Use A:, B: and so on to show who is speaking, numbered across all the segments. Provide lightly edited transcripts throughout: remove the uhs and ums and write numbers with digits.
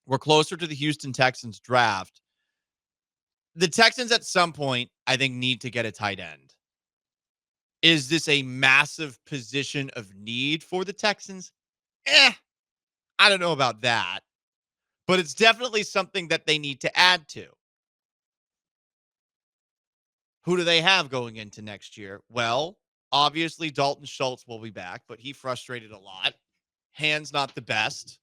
A: We're closer to the Houston Texans draft. The Texans at some point, I think, need to get a tight end. Is this a massive position of need for the Texans? I don't know about that. But it's definitely something that they need to add to. Who do they have going into next year? Well, obviously Dalton Schultz will be back, but he frustrated a lot. Hand's not the best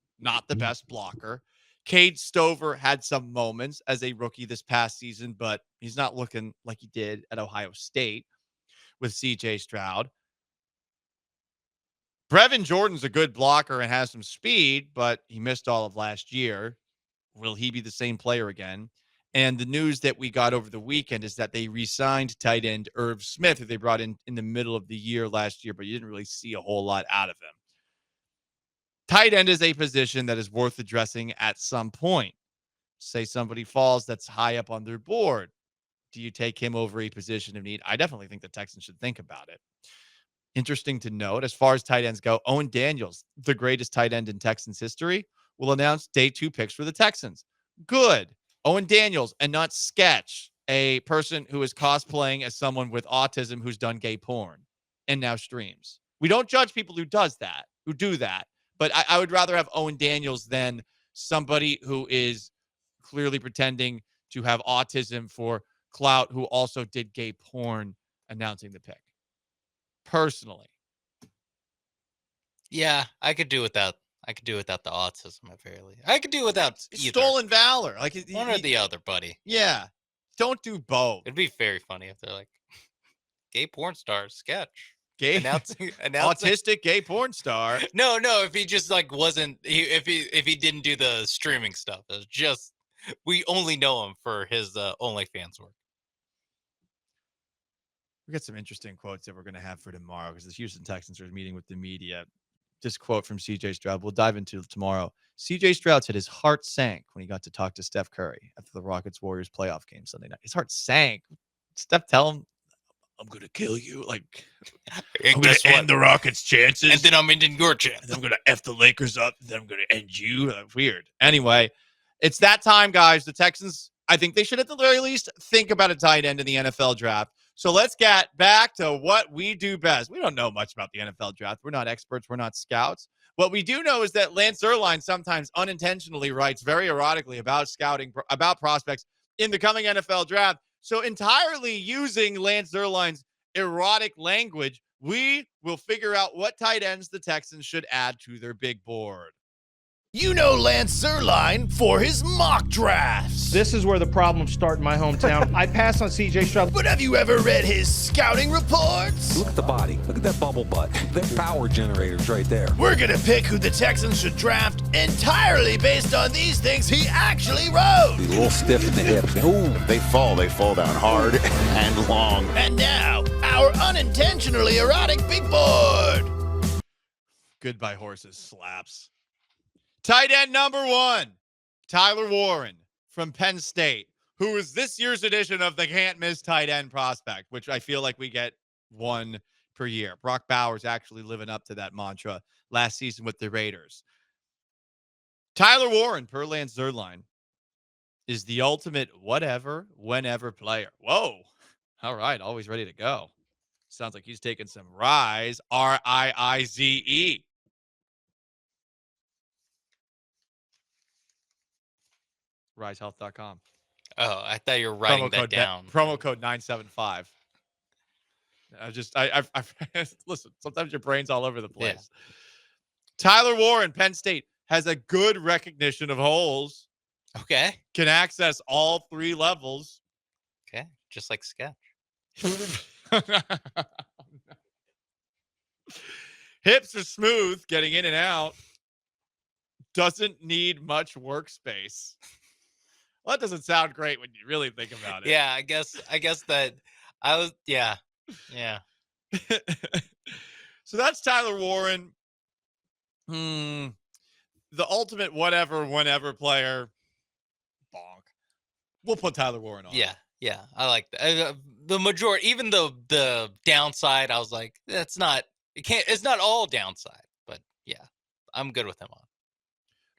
A: blocker. Cade Stover had some moments as a rookie this past season, but he's not looking like he did at Ohio State with C.J. Stroud. Brevin Jordan's a good blocker and has some speed, but he missed all of last year. Will he be the same player again? And the news that we got over the weekend is that they re-signed tight end Irv Smith, who they brought in the middle of the year last year, but you didn't really see a whole lot out of him. Tight end is a position that is worth addressing at some point. Say somebody falls that's high up on their board. Do you take him over a position of need? I definitely think the Texans should think about it. Interesting to note, as far as tight ends go, Owen Daniels, the greatest tight end in Texans history, will announce day 2 picks for the Texans. Good. Owen Daniels and not Sketch, a person who is cosplaying as someone with autism who's done gay porn and now streams. We don't judge people who do that. But I would rather have Owen Daniels than somebody who is clearly pretending to have autism for clout who also did gay porn announcing the pick. Personally.
B: Yeah, I could do without. I could do without the autism at very least. I could do without either.
A: Stolen valor. Like
B: one or the other, buddy.
A: Yeah. Don't do both.
B: It'd be very funny if they're like gay porn star sketch.
A: Gay
B: announcing
A: autistic gay porn star.
B: No, if he just like wasn't if he didn't do the streaming stuff. It's just we only know him for his OnlyFans work.
A: We got some interesting quotes that we're going to have for tomorrow because the Houston Texans are meeting with the media. This quote from C.J. Stroud, we'll dive into tomorrow. C.J. Stroud said his heart sank when he got to talk to Steph Curry after the Rockets-Warriors playoff game Sunday night. His heart sank. Steph tell him, I'm going to kill you. Like, I'm going to end the Rockets' chances.
B: And then I'm ending your chances.
A: I'm going to F the Lakers up. Then I'm going to end you. Weird. Anyway, it's that time, guys. The Texans, I think they should at the very least think about a tight end in the NFL draft. So let's get back to what we do best. We don't know much about the NFL draft. We're not experts. We're not scouts. What we do know is that Lance Zierlein sometimes unintentionally writes very erotically about scouting, about prospects in the coming NFL draft. So entirely using Lance Zierlein's erotic language, we will figure out what tight ends the Texans should add to their big board.
C: You know Lance Zierlein for his mock drafts.
D: This is where the problems start in my hometown. I pass on C.J. Stroud.
C: But have you ever read his scouting reports?
E: Look at the body. Look at that bubble butt. They're power generators right there.
C: We're going to pick who the Texans should draft entirely based on these things he actually wrote.
E: He's a little stiff in the hips. Ooh.
F: They fall down hard and long.
C: And now, our unintentionally erotic big board.
A: Goodbye horses slaps. Tight end number 1, Tyler Warren from Penn State, who is this year's edition of the can't miss tight end prospect, which I feel like we get one per year. Brock Bowers actually living up to that mantra last season with the Raiders. Tyler Warren, per Lance Zierlein, is the ultimate whatever, whenever player. Whoa. All right. Always ready to go. Sounds like he's taking some Rise, R-I-I-Z-E. RiseHealth.com.
B: Oh, I thought you were writing that down.
A: Promo code 975. I listen, sometimes your brain's all over the place. Yeah. Tyler Warren, Penn State, has a good recognition of holes.
B: Okay.
A: Can access all 3 levels.
B: Okay. Just like Sketch.
A: Hips are smooth, getting in and out. Doesn't need much workspace. Well, that doesn't sound great when you really think about it.
B: Yeah, I guess that I was, yeah.
A: So that's Tyler Warren. The ultimate whatever, whenever player. Bonk. We'll put Tyler Warren on.
B: Yeah. I like that. The majority, even the downside, I was like, it's not all downside, but yeah, I'm good with him on.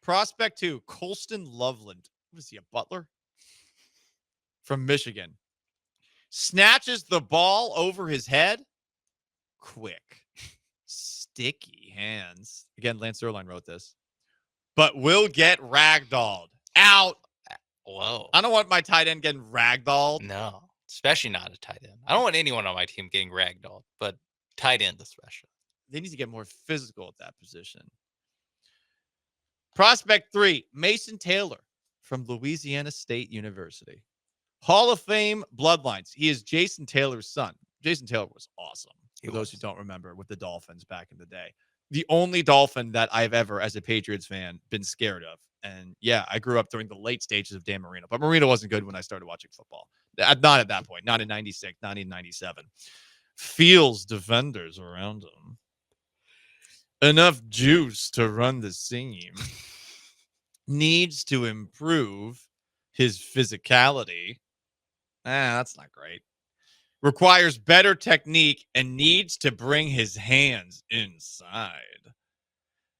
A: Prospect 2, Colston Loveland. What is he, a butler? From Michigan. Snatches the ball over his head. Quick. Sticky hands. Again, Lance Zierlein wrote this. But will get ragdolled. Out.
B: Whoa.
A: I don't want my tight end getting ragdolled.
B: No, especially not a tight end. I don't want anyone on my team getting ragdolled, but tight end especially.
A: They need to get more physical at that position. Prospect 3, Mason Taylor from Louisiana State University. Hall of Fame bloodlines. He is Jason Taylor's son. Jason Taylor was awesome. For those who don't remember, with the Dolphins back in the day. The only Dolphin that I've ever, as a Patriots fan, been scared of. And yeah, I grew up during the late stages of Dan Marino. But Marino wasn't good when I started watching football. Not at that point. Not in 96, not in 97. Feels defenders around him. Enough juice to run the seam. Needs to improve his physicality. That's not great. Requires better technique and needs to bring his hands inside.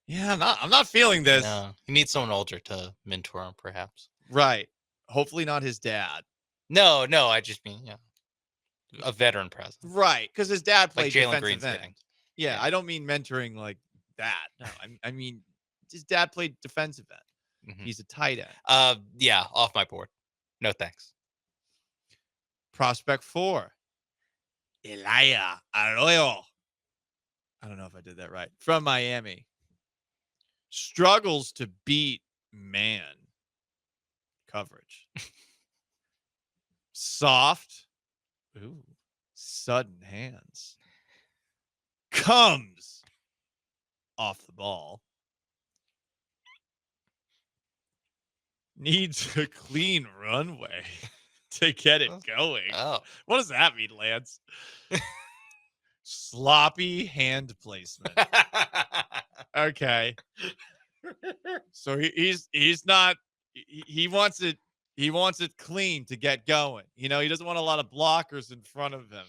A: Yeah, I'm not feeling this.
B: No, he needs someone older to mentor him, perhaps.
A: Right. Hopefully not his dad.
B: No, I just mean, a veteran presence.
A: Right, because his dad played
B: Like Jalen
A: defensive
B: Green's
A: end.
B: getting.
A: Yeah, I don't mean mentoring like that. No, I mean his dad played defensive end.
B: Mm-hmm.
A: He's a tight end.
B: Yeah, off my board. No thanks.
A: Prospect 4, Elijah Arroyo. I don't know if I did that right. From Miami. Struggles to beat man coverage. Soft. Ooh. Sudden hands. Comes off the ball. Needs a clean runway to get it going.
B: Oh.
A: What does that mean, Lance? Sloppy hand placement. Okay. So he's not he wants it clean to get going. He doesn't want a lot of blockers in front of him,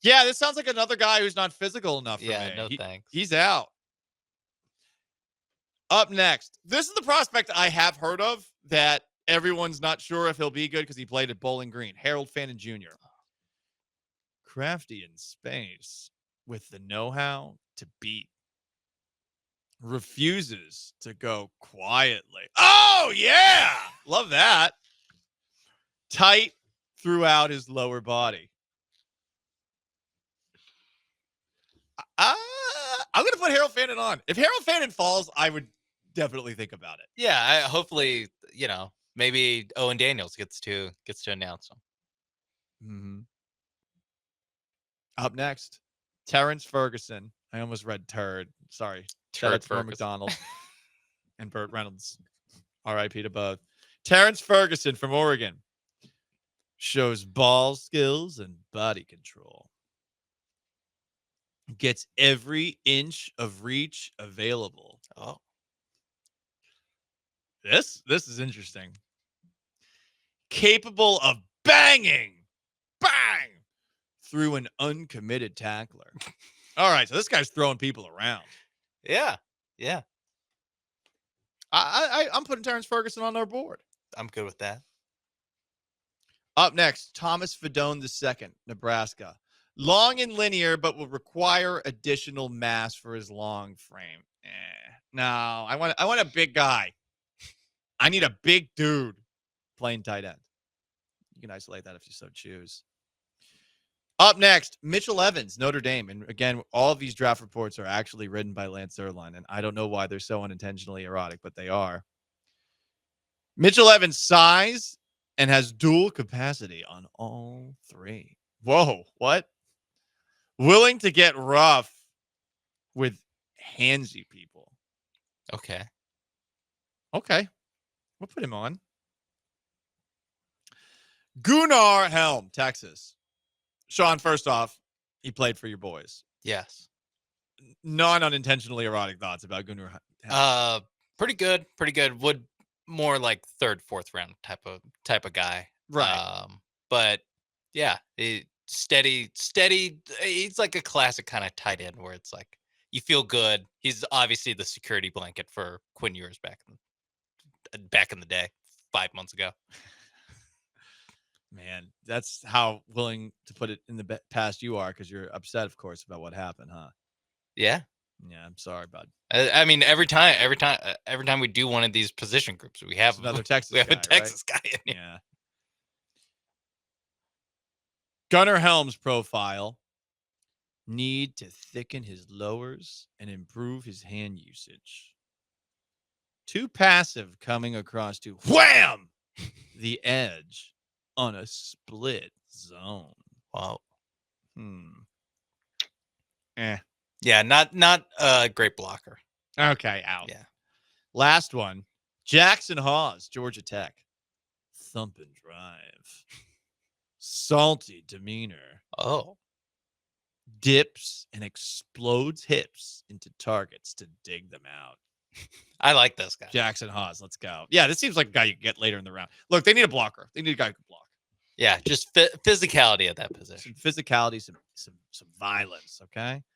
A: Yeah, this sounds like another guy who's not physical enough for me.
B: No thanks.
A: He's out. Up next. This is the prospect I have heard of that everyone's not sure if he'll be good because he played at Bowling Green. Harold Fannin Jr. Crafty in space with the know-how to beat. Refuses to go quietly. Oh, yeah. Love that. Tight throughout his lower body. I'm going to put Harold Fannin on. If Harold Fannin falls, I would definitely think about it.
B: Yeah, hopefully, maybe Owen Daniels gets to announce him.
A: Mm-hmm. Up next, Terrence Ferguson. I almost read turd. Sorry.
B: Turd
A: for
B: Ferguson.
A: McDonald and Burt Reynolds. R.I.P. to both. Terrence Ferguson from Oregon shows ball skills and body control. Gets every inch of reach available.
B: Oh.
A: This is interesting. Capable of banging. Bang! Through an uncommitted tackler. All right, so this guy's throwing people around.
B: Yeah.
A: I'm putting Terrence Ferguson on our board.
B: I'm good with that.
A: Up next, Thomas Fedone II, Nebraska. Long and linear, but will require additional mass for his long frame. No, I want a big guy. I need a big dude playing tight end. You can isolate that if you so choose. Up next, Mitchell Evans, Notre Dame. And again, all of these draft reports are actually written by Lance Zierlein, and I don't know why they're so unintentionally erotic, but they are. Mitchell Evans' size and has dual capacity on all three. Whoa, what? Willing to get rough with handsy people.
B: Okay.
A: We'll put him on. Gunnar Helm, Texas. Sean, first off, he played for your boys.
B: Yes.
A: Non-unintentionally erotic thoughts about Gunnar Helm.
B: Pretty good. Would more like third, fourth round type of guy.
A: Right.
B: But yeah, steady. He's like a classic kind of tight end where it's like you feel good. He's obviously the security blanket for Quinn Ewers back in the day, 5 months ago.
A: Man, that's how willing to put it in the past you are, because you're upset, of course, about what happened, huh?
B: Yeah.
A: Yeah, I'm sorry, bud.
B: I mean, every time we do one of these position groups, we have
A: It's another Texas
B: we have
A: guy,
B: a Texas guy in here.
A: Yeah. Gunnar Helm's profile: need to thicken his lowers and improve his hand usage. Too passive coming across to wham the edge on a split zone.
B: Wow.
A: Yeah,
B: not a great blocker.
A: Okay, out.
B: Yeah.
A: Last one. Jackson Hawes, Georgia Tech. Thump and drive. Salty demeanor.
B: Oh.
A: Dips and explodes hips into targets to dig them out.
B: I like this guy.
A: Jackson Hawes, let's go. Yeah, this seems like a guy you can get later in the round. Look, they need a blocker. They need a guy who can block.
B: Yeah, just physicality at that position.
A: Some physicality, some violence, okay?